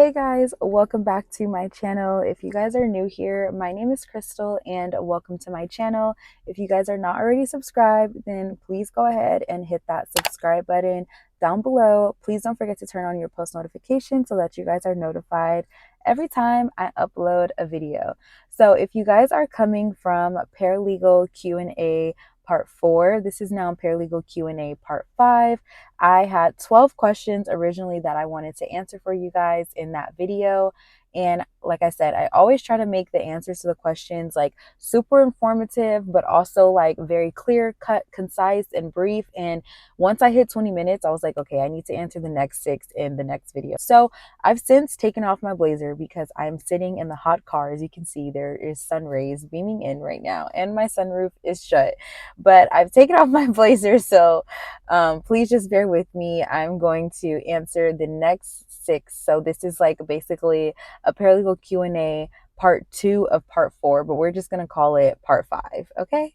Hey guys, welcome back to my channel. If you guys are new here, my name is Crystal and welcome to my channel. If you guys are not already subscribed, then please go ahead and hit that subscribe button down below. Please don't forget to turn on your post notifications so that you guys are notified every time I upload a video. So if you guys are coming from Paralegal Q&A Part 4, this is now Paralegal Q&A Part 5. I had 12 questions originally that I wanted to answer for you guys in that video. And like I said, I always try to make the answers to the questions like super informative, but also like very clear cut, concise, and brief. And once I hit 20 minutes, I was like, okay, I need to answer the next 6 in the next video. So I've since taken off my blazer because I'm sitting in the hot car. As you can see, there is sun rays beaming in right now, and my sunroof is shut. But I've taken off my blazer, so please just bear with me. I'm going to answer the next 6. So this is like basically a paralegal Q&A part 2 of part 4, but we're just going to call it part 5. Okay.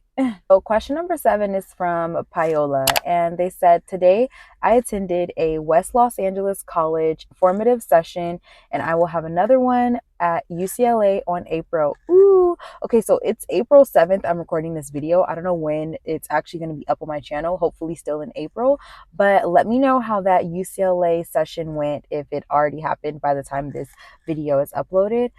So question number 7 is from Paola, and they said, today I attended a West Los Angeles College formative session, and I will have another one at UCLA on April. Ooh, okay, so it's April 7th. I'm recording this video. I don't know when it's actually going to be up on my channel, hopefully still in April, but let me know how that UCLA session went if it already happened by the time this video is uploaded.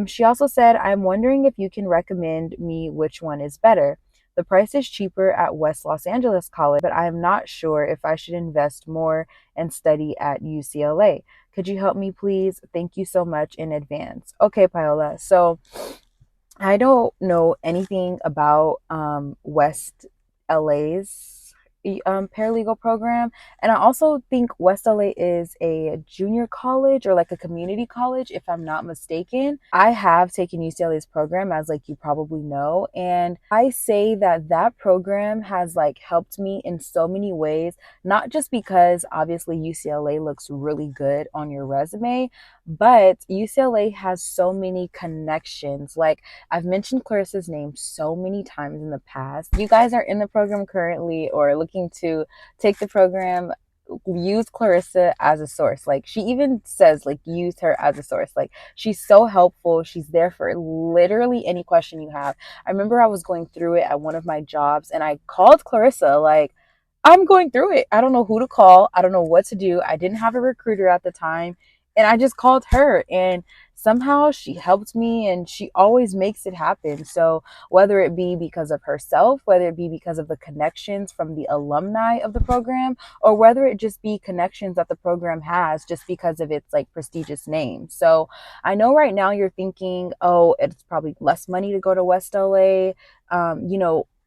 She also said, I'm wondering if you can recommend me which one is better. The price is cheaper at West Los Angeles College, but I am not sure if I should invest more and study at UCLA. Could you help me, please? Thank you so much in advance. Okay, Paola. So I don't know anything about West LA's paralegal program, and I also think West LA is a junior college or like a community college, if I'm not mistaken. I have taken UCLA's program, as like you probably know, and I say that that program has like helped me in so many ways, not just because obviously UCLA looks really good on your resume, but UCLA has so many connections. Like, I've mentioned Clarissa's name so many times in the past. You guys are in the program currently or looking to take the program, use Clarissa as a source. Like, she even says, like, use her as a source. Like, she's so helpful. She's there for literally any question you have. I remember I was going through it at one of my jobs, and I called Clarissa, like, I'm going through it. I don't know who to call. I don't know what to do. I didn't have a recruiter at the time, and I just called her, and somehow she helped me, and she always makes it happen. So whether it be because of herself, whether it be because of the connections from the alumni of the program, or whether it just be connections that the program has just because of its like prestigious name. So I know right now you're thinking, oh, it's probably less money to go to West LA.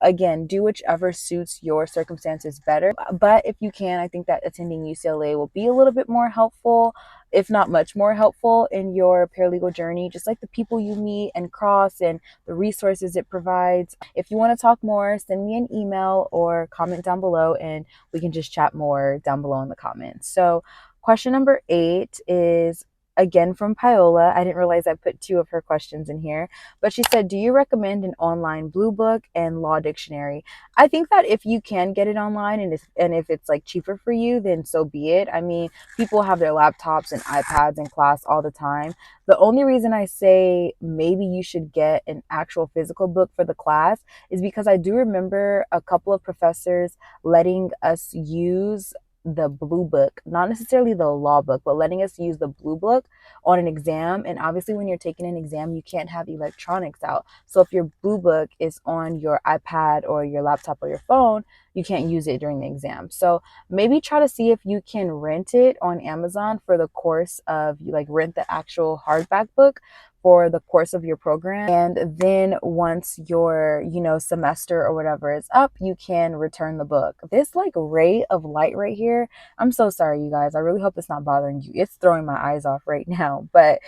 Again, do whichever suits your circumstances better. But if you can, I think that attending UCLA will be a little bit more helpful, if not much more helpful, in your paralegal journey, just like the people you meet and cross and the resources it provides. If you want to talk more, send me an email or comment down below, and we can just chat more down below in the comments. So question number 8 is again from Paola. I didn't realize I put 2 of her questions in here, but she said, do you recommend an online blue book and law dictionary? I think that if you can get it online, and if it's like cheaper for you, then so be it. I mean, people have their laptops and iPads in class all the time. The only reason I say maybe you should get an actual physical book for the class is because I do remember a couple of professors letting us use the blue book, not necessarily the law book, but letting us use the blue book on an exam. And obviously when you're taking an exam, you can't have electronics out. So if your blue book is on your iPad or your laptop or your phone, you can't use it during the exam. So maybe try to see if you can rent it on Amazon for the course of, you like rent the actual hardback book for the course of your program, and then once your semester or whatever is up, you can return the book. This like ray of light right here, I'm so sorry you guys, I really hope it's not bothering you. It's throwing my eyes off right now, but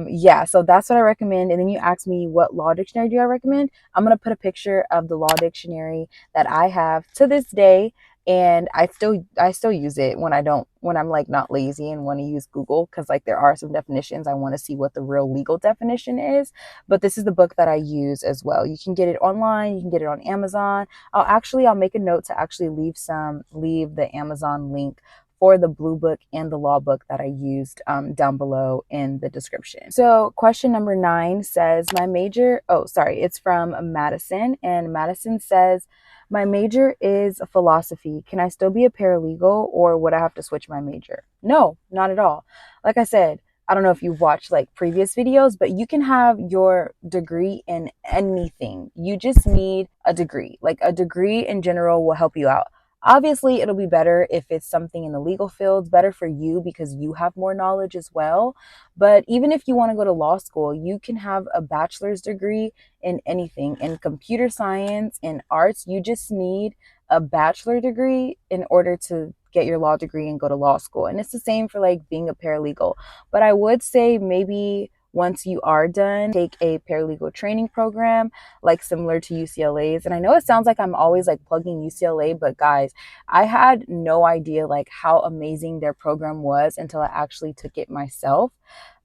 yeah, so that's what I recommend. And then you asked me what law dictionary do I recommend. I'm gonna put a picture of the law dictionary that I have to this day, and I still use it when I'm like not lazy and want to use Google, because like there are some definitions I want to see what the real legal definition is. But this is the book that I use as well. You can get it online, you can get it on Amazon. I'll make a note to actually leave the Amazon link for the blue book and the law book that I used down below in the description. So question number 9 says, it's from Madison, and Madison says, my major is philosophy. Can I still be a paralegal, or would I have to switch my major? No, not at all. Like I said, I don't know if you've watched like previous videos, but you can have your degree in anything. You just need a degree. Like a degree in general will help you out. Obviously, it'll be better if it's something in the legal field. It's better for you because you have more knowledge as well. But even if you want to go to law school, you can have a bachelor's degree in anything. In computer science, in arts, you just need a bachelor degree in order to get your law degree and go to law school. And it's the same for like being a paralegal. But I would say maybe once you are done, take a paralegal training program, like similar to UCLA's. And I know it sounds like I'm always like plugging UCLA, but guys, I had no idea like how amazing their program was until I actually took it myself.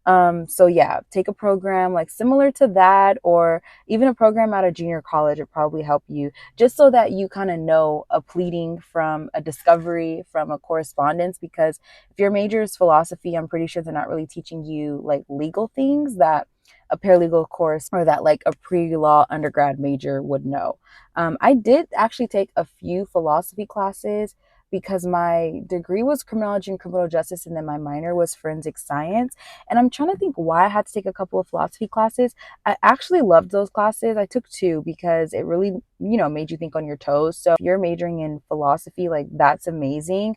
So yeah, take a program like similar to that, or even a program out of junior college would probably help you, just so that you kind of know a pleading from a discovery from a correspondence. Because if your major is philosophy, I'm pretty sure they're not really teaching you like legal things that a paralegal course or that like a pre-law undergrad major would know. I did actually take a few philosophy classes because my degree was criminology and criminal justice, and then my minor was forensic science. And I'm trying to think why I had to take a couple of philosophy classes. I actually loved those classes. I took 2 because it really, made you think on your toes. So if you're majoring in philosophy, like that's amazing.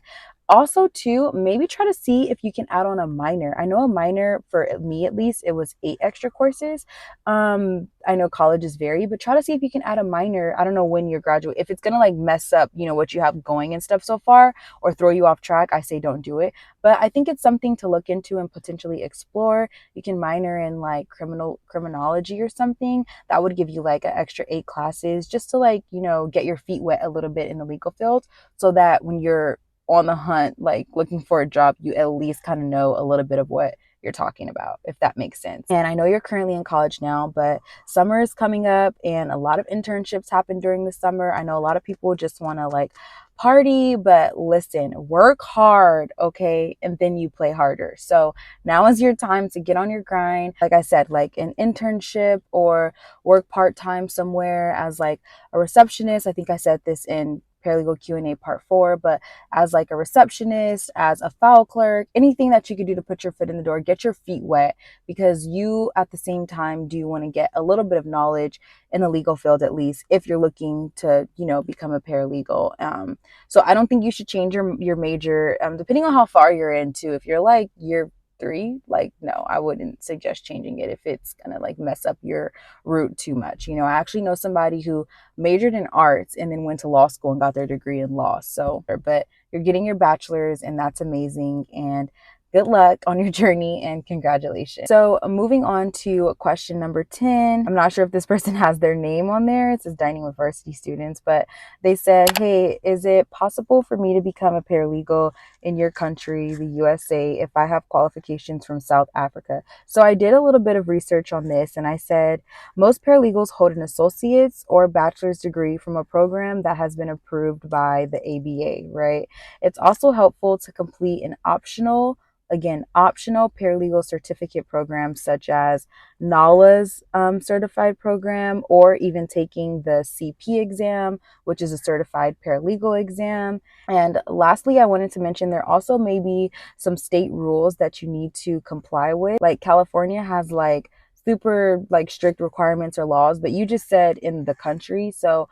Also, too, maybe try to see if you can add on a minor. I know a minor, for me at least, it was 8 extra courses. I know colleges vary, but try to see if you can add a minor. I don't know when you're graduate. If it's gonna like mess up, what you have going and stuff so far, or throw you off track, I say don't do it. But I think it's something to look into and potentially explore. You can minor in like criminology or something. That would give you like an extra 8 classes just to like, get your feet wet a little bit in the legal field, so that when you're on the hunt, like looking for a job, you at least kind of know a little bit of what you're talking about, if that makes sense. And I know you're currently in college now, but summer is coming up and a lot of internships happen during the summer. I know a lot of people just want to like party, but listen, work hard, okay? And then you play harder. So now is your time to get on your grind. Like I said, like an internship or work part-time somewhere as like a receptionist. I think I said this in paralegal Q&A part 4, but as like a receptionist, as a file clerk, anything that you could do to put your foot in the door, get your feet wet, because you at the same time do want to get a little bit of knowledge in the legal field, at least if you're looking to, become a paralegal. So I don't think you should change your major, depending on how far you're into. If you're like year 3, like, no, I wouldn't suggest changing it if it's gonna like mess up your route too much. I actually know somebody who majored in arts and then went to law school and got their degree in law. So, but you're getting your bachelor's, and that's amazing. And good luck on your journey and congratulations. So moving on to question number 10. I'm not sure if this person has their name on there. It says dining with varsity students, but they said, hey, is it possible for me to become a paralegal in your country, the USA, if I have qualifications from South Africa? So I did a little bit of research on this, and I said most paralegals hold an associate's or bachelor's degree from a program that has been approved by the ABA, right? It's also helpful to complete an optional paralegal certificate programs such as NALA's certified program, or even taking the CP exam, which is a certified paralegal exam. And lastly, I wanted to mention there also may be some state rules that you need to comply with. Like California has like super like strict requirements or laws, but you just said in the country. So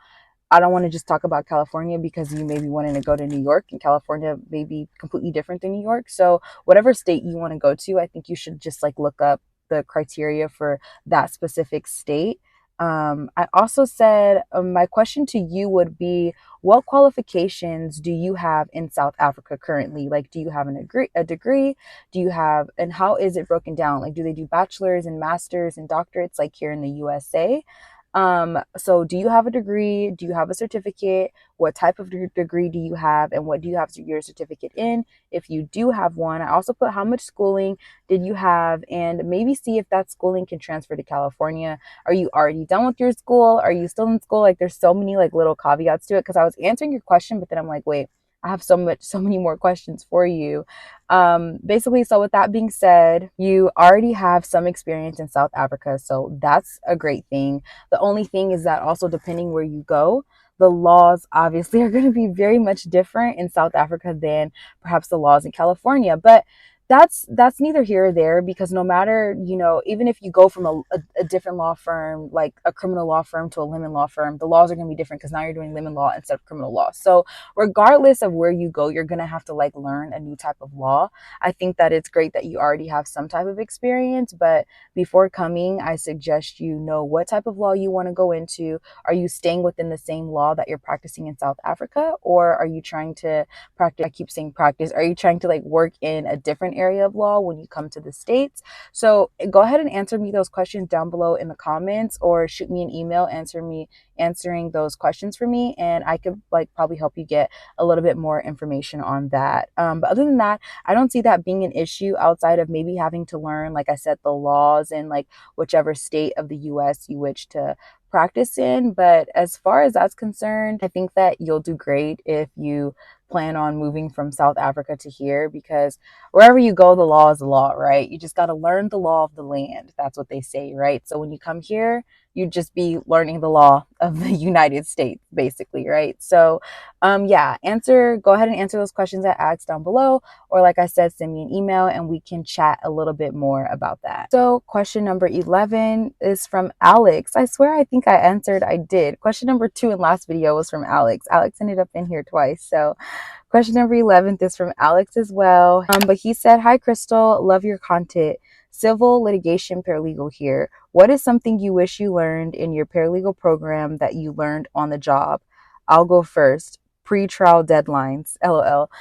I don't want to just talk about California, because you may be wanting to go to New York, and California may be completely different than New York. So whatever state you want to go to, I think you should just like look up the criteria for that specific state. I also said my question to you would be, what qualifications do you have in South Africa currently? Like, do you have a degree? Do you have, and how is it broken down? Like, do they do bachelor's and master's and doctorates like here in the USA? So do you have a degree? Do you have a certificate? What type of degree do you have? And what do you have your certificate in? If you do have one, I also put how much schooling did you have, and maybe see if that schooling can transfer to California. Are you already done with your school? Are you still in school? Like, there's so many like little caveats to it, because I was answering your question, but then I'm like, wait, I have so many more questions for you. Basically, so with that being said, you already have some experience in South Africa, so that's a great thing. The only thing is that also depending where you go, the laws obviously are going to be very much different in South Africa than perhaps the laws in California. But that's neither here or there, because no matter, even if you go from a different law firm, like a criminal law firm to a lemon law firm, the laws are going to be different because now you're doing lemon law instead of criminal law. So regardless of where you go, you're going to have to like learn a new type of law. I think that it's great that you already have some type of experience, but before coming, I suggest you know what type of law you want to go into. Are you staying within the same law that you're practicing in South Africa, or are you trying to practice? I keep saying practice. Are you trying to like work in a different area of law when you come to the States? So go ahead and answer me those questions down below in the comments, or shoot me an email answering those questions for me, and I could like probably help you get a little bit more information on that. But other than that, I don't see that being an issue outside of maybe having to learn, like I said, the laws in like whichever state of the US you wish to practice in. But as far as that's concerned, I think that you'll do great if you plan on moving from South Africa to here, because wherever you go, the law is the law, right? You just got to learn the law of the land. That's what they say, right? So when you come here, you'd just be learning the law of the United States, basically, right? So, yeah, go ahead and answer those questions I asked down below, or like I said, send me an email and we can chat a little bit more about that. So, question number 11 is from Alex. I swear I did. Question number 2 in last video was from Alex. Alex ended up in here twice. So, question number 11 is from Alex as well. But he said, "Hi, Crystal. Love your content. Civil litigation paralegal here. What is something you wish you learned in your paralegal program that you learned on the job?" I'll go first. Pre-trial deadlines. LOL.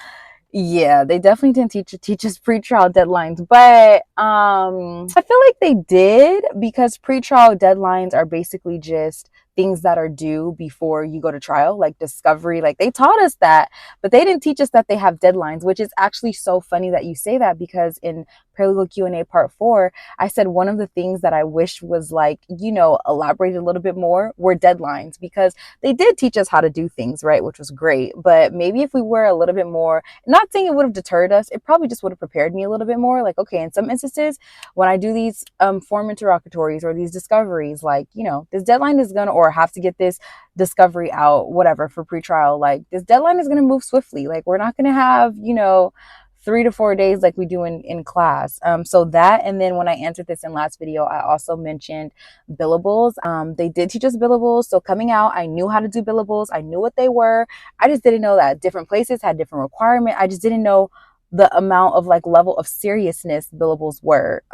Yeah, they definitely didn't teach us pretrial deadlines, but I feel like they did, because pretrial deadlines are basically just things that are due before you go to trial, like discovery. Like they taught us that, but they didn't teach us that they have deadlines, which is actually so funny that you say that, because in Paralegal Q&A part 4, I said one of the things that I wish was like, elaborated a little bit more were deadlines, because they did teach us how to do things, right, which was great. But maybe if we were a little bit more, not saying it would have deterred us, it probably just would have prepared me a little bit more. Like, okay, in some instances, when I do these form interrogatories or these discoveries, like, this deadline is gonna, or have to get this discovery out, whatever, for pretrial, like this deadline is gonna move swiftly. Like we're not gonna have, 3 to 4 days like we do in class. So that, and then when I answered this in last video, I also mentioned billables. They did teach us billables. So coming out, I knew how to do billables. I knew what they were. I just didn't know that different places had different requirements. I just didn't know the amount of like level of seriousness billables were.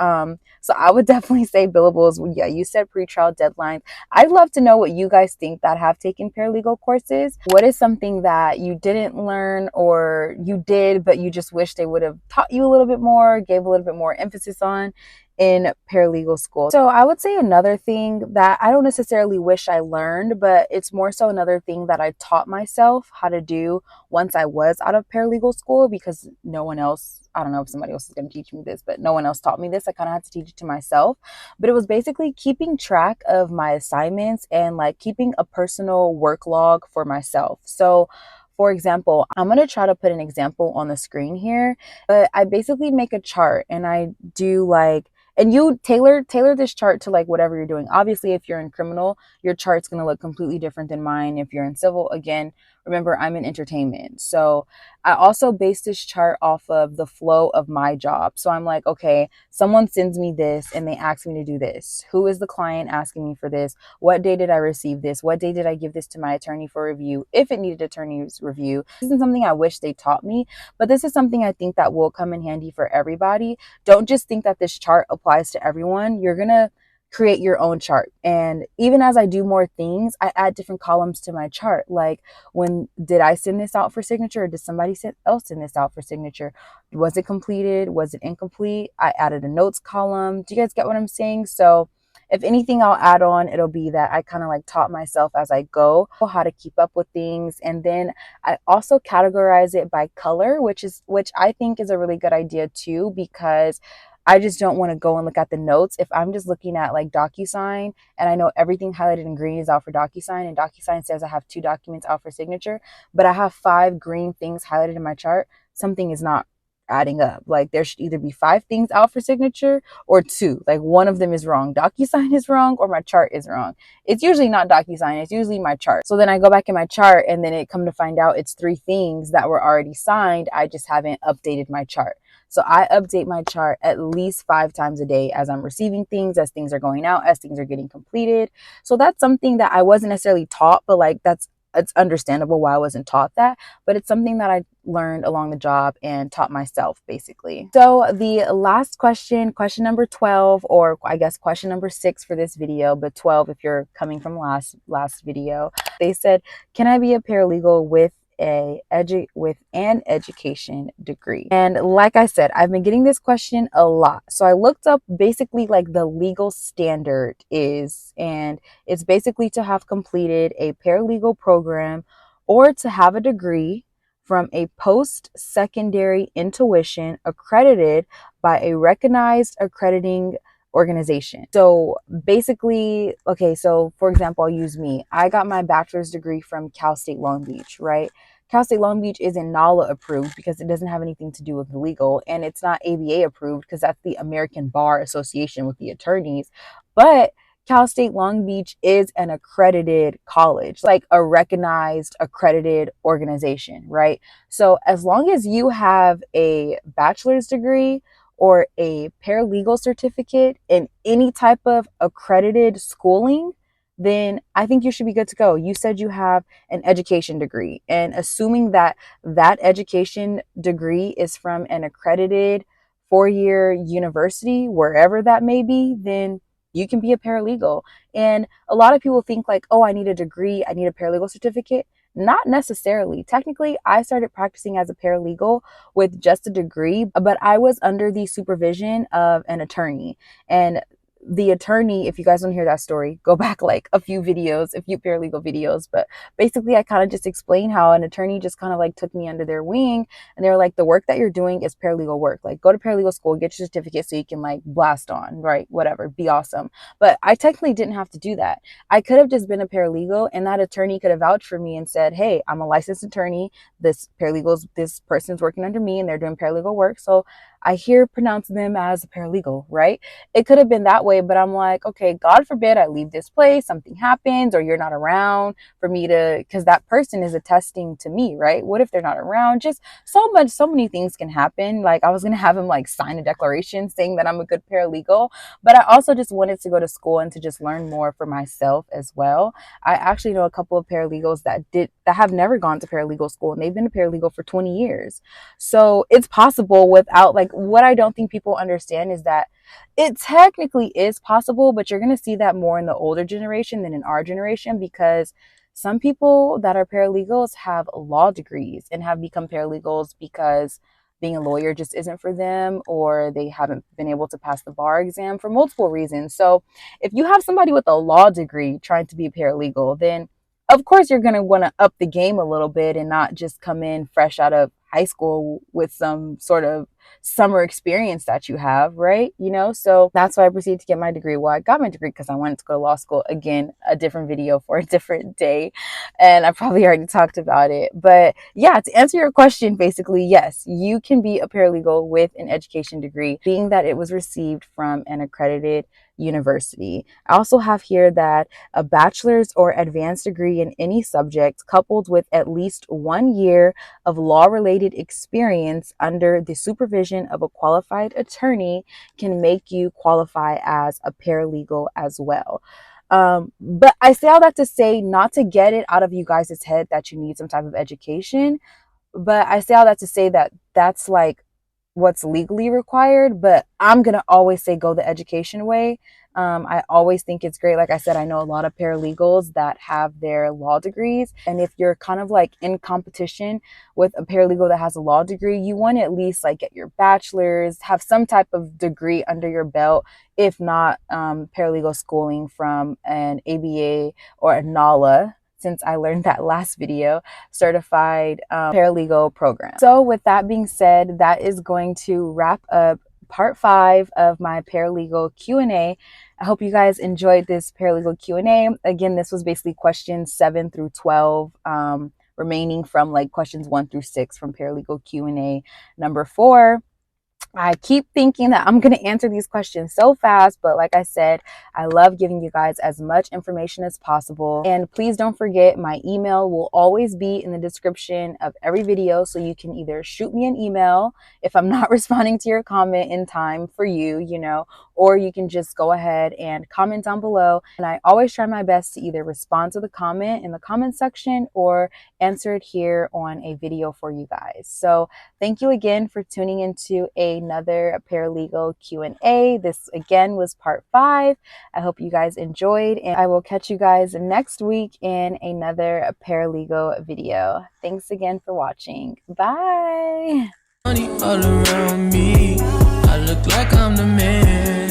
So I would definitely say billables. Yeah, you said pretrial deadlines. I'd love to know what you guys think that have taken paralegal courses. What is something that you didn't learn, or you did, but you just wish they would have taught you a little bit more, gave a little bit more emphasis on in paralegal school? So I would say another thing that I don't necessarily wish I learned, but it's more so another thing that I taught myself how to do once I was out of paralegal school, because no one else, I don't know if somebody else is going to teach me this, but no one else taught me this. I kind of had to teach it to myself. But it was basically keeping track of my assignments and like keeping a personal work log for myself. So for example, I'm going to try to put an example on the screen here, but I basically make a chart and I do like, and you tailor this chart to like whatever you're doing. Obviously, if you're in criminal, your chart's going to look completely different than mine. If you're in civil, again, remember, I'm in entertainment. So I also base this chart off of the flow of my job. So I'm like, okay, someone sends me this and they ask me to do this. Who is the client asking me for this? What day did I receive this? What day did I give this to my attorney for review, if it needed attorney's review? This isn't something I wish they taught me, but this is something I think that will come in handy for everybody. Don't just think that this chart applies to everyone. You're going to create your own chart. And even as I do more things, I add different columns to my chart. Like, when did I send this out for signature, or did somebody else send this out for signature? Was it completed? Was it incomplete? I added a notes column. Do you guys get what I'm saying? So if anything I'll add on, it'll be that I kind of like taught myself as I go how to keep up with things. And then I also categorize it by color, which I think is a really good idea too, because I just don't want to go and look at the notes. If I'm just looking at like DocuSign and I know everything highlighted in green is out for DocuSign, and DocuSign says I have 2 documents out for signature, but I have 5 green things highlighted in my chart, something is not adding up. Like there should either be 5 things out for signature or 2. Like one of them is wrong. DocuSign is wrong or my chart is wrong. It's usually not DocuSign, it's usually my chart. So then I go back in my chart and then it come to find out it's 3 things that were already signed. I just haven't updated my chart. So I update my chart at least 5 times a day as I'm receiving things, as things are going out, as things are getting completed. So that's something that I wasn't necessarily taught, but like it's understandable why I wasn't taught that, but it's something that I learned along the job and taught myself basically. So the last question, question number 12, or I guess question number 6 for this video, but 12 if you're coming from last video. They said, can I be a paralegal with an education degree? And like I said, I've been getting this question a lot. So I looked up basically like the legal standard is, and it's basically to have completed a paralegal program or to have a degree from a post-secondary intuition accredited by a recognized accrediting organization. So basically, okay, so for example, I'll use me. I got my bachelor's degree from Cal State Long Beach, right? Cal State Long Beach isn't NALA approved because it doesn't have anything to do with legal, and it's not ABA approved because that's the American Bar Association with the attorneys. But Cal State Long Beach is an accredited college, like a recognized accredited organization, right? So as long as you have a bachelor's degree or a paralegal certificate in any type of accredited schooling, then I think you should be good to go. You said you have an education degree, and assuming that that education degree is from an accredited 4-year university, wherever that may be, then you can be a paralegal. And a lot of people think like, oh, I need a degree, I need a paralegal certificate. Not necessarily. Technically, I started practicing as a paralegal with just a degree, but I was under the supervision of an attorney. And the attorney, if you guys don't hear that story, go back like a few paralegal videos. But basically, I kind of just explained how an attorney just kind of like took me under their wing, and they were like, the work that you're doing is paralegal work. Like, go to paralegal school, get your certificate so you can like blast on, right? Whatever, be awesome. But I technically didn't have to do that. I could have just been a paralegal, and that attorney could have vouched for me and said, hey, I'm a licensed attorney. This person's working under me and they're doing paralegal work. So I here pronounce them as a paralegal, right? It could have been that way, but I'm like, okay, God forbid I leave this place, something happens, or you're not around for me to, because that person is attesting to me, right? What if they're not around? Just so many things can happen. Like I was going to have him like sign a declaration saying that I'm a good paralegal, but I also just wanted to go to school and to just learn more for myself as well. I actually know a couple of paralegals that have never gone to paralegal school, and they've been a paralegal for 20 years. So it's possible without, like, what I don't think people understand is that it technically is possible, but you're going to see that more in the older generation than in our generation, because some people that are paralegals have law degrees and have become paralegals because being a lawyer just isn't for them, or they haven't been able to pass the bar exam for multiple reasons. So if you have somebody with a law degree trying to be a paralegal, then of course you're going to want to up the game a little bit and not just come in fresh out of high school with some sort of summer experience that you have, right? You know, so that's why I proceeded to get my degree. Well, I got my degree because I wanted to go to law school. Again, a different video for a different day, and I probably already talked about it. But yeah, to answer your question, basically, yes, you can be a paralegal with an education degree, being that it was received from an accredited university. I also have here that a bachelor's or advanced degree in any subject coupled with at least 1 year of law-related experience under the supervision of a qualified attorney can make you qualify as a paralegal as well. But I say all that to say, not to get it out of you guys' head that you need some type of education, but I say all that to say that that's like what's legally required, but I'm going to always say go the education way. I always think it's great. Like I said, I know a lot of paralegals that have their law degrees. And if you're kind of like in competition with a paralegal that has a law degree, you want to at least like get your bachelor's, have some type of degree under your belt, if not paralegal schooling from an ABA or a NALA, since I learned that last video, certified paralegal program. So with that being said, that is going to wrap up part 5 of my paralegal Q&A. I hope you guys enjoyed this paralegal Q&A. Again, this was basically questions 7 through 12, remaining from like questions 1 through 6 from paralegal Q&A number 4. I keep thinking that I'm going to answer these questions so fast, but like I said, I love giving you guys as much information as possible. And please don't forget, my email will always be in the description of every video, so you can either shoot me an email if I'm not responding to your comment in time for you, or you can just go ahead and comment down below. And I always try my best to either respond to the comment in the comment section or answer it here on a video for you guys. So thank you again for tuning into another paralegal Q&A. This again was part 5. I hope you guys enjoyed, and I will catch you guys next week in another paralegal video. Thanks again for watching. Bye. Money all around me. I look like I'm the man.